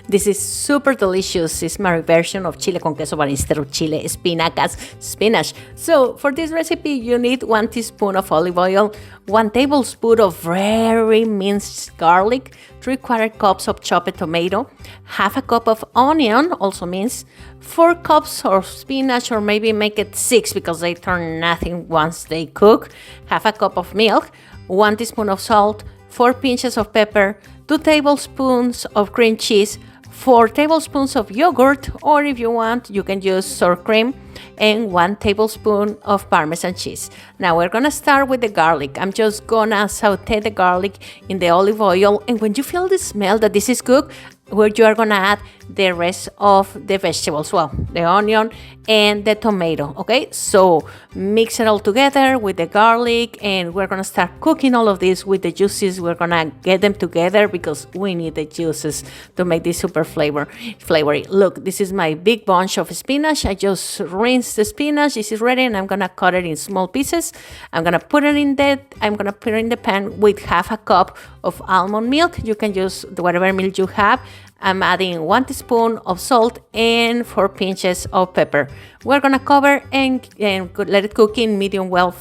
This is super delicious. It's my version of chile con queso, but instead of chile, spinach. So for this recipe, you need 1 teaspoon of olive oil, 1 tablespoon of very minced garlic, 3/4 cups of chopped tomato, half a cup of onion, also minced, 4 cups of spinach, or maybe make it 6 because they turn nothing once they cook, half a cup of milk, 1 teaspoon of salt, 4 pinches of pepper, 2 tablespoons of cream cheese, 4 tablespoons of yogurt, or if you want, you can use sour cream, and 1 tablespoon of parmesan cheese. Now we're gonna start with the garlic. I'm just gonna saute the garlic in the olive oil, and when you feel the smell that this is cooked, where you are gonna add the rest of the vegetables, well, the onion and the tomato, okay? So mix it all together with the garlic, and we're gonna start cooking all of this with the juices. We're gonna get them together because we need the juices to make this super flavory. Look, this is my big bunch of spinach. I just rinsed the spinach. This is ready, and I'm gonna cut it in small pieces. I'm gonna put it in the pan with half a cup of almond milk. You can use whatever milk you have. I'm adding 1 teaspoon of salt and 4 pinches of pepper. We're gonna cover and let it cook in medium well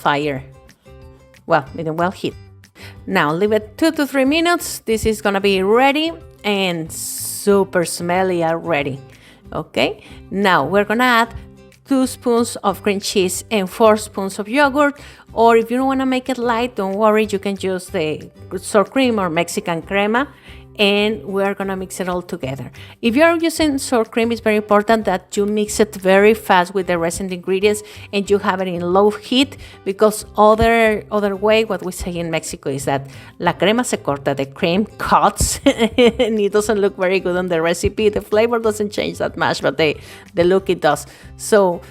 heat. Now leave it 2 to 3 minutes. This is gonna be ready and super smelly already. Okay, now we're gonna add 2 spoons of cream cheese and 4 spoons of yogurt, or if you don't want to make it light, don't worry, you can use the sour cream or Mexican crema, and we're gonna mix it all together. If you're using sour cream, it's very important that you mix it very fast with the rest of the ingredients, and you have it in low heat, because other way, what we say in Mexico is that la crema se corta, the cream cuts, and it doesn't look very good on the recipe. The flavor doesn't change that much, but the look it does. So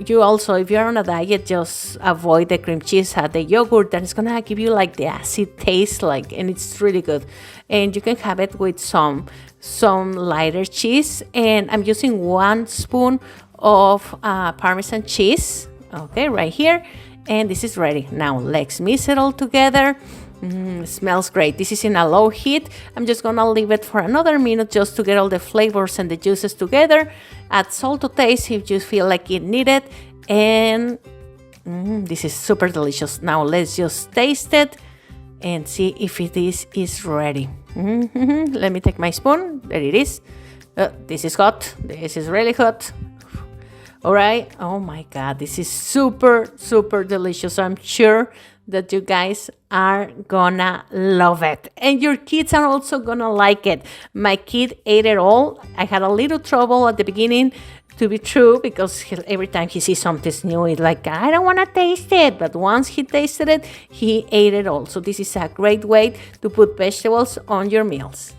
you also, if you're on a diet, just avoid the cream cheese, add the yogurt, and it's gonna give you like the acid taste, and it's really good. And you can have it with some lighter cheese, and I'm using 1 spoon of Parmesan cheese, okay, right here, and this is ready. Now let's mix it all together. It smells great. This is in a low heat. I'm just gonna leave it for another minute just to get all the flavors and the juices together. Add salt to taste if you feel like it needed, and this is super delicious. Now let's just taste it and see if it is ready. Let me take my spoon. There it is. This is hot. This is really hot. All right. Oh my God, this is super, super delicious. I'm sure that you guys are gonna love it, and your kids are also gonna like it. My kid ate it all. I had a little trouble at the beginning, to be true, because every time he sees something new, he's like, I don't want to taste it. But once he tasted it, he ate it all. So this is a great way to put vegetables on your meals.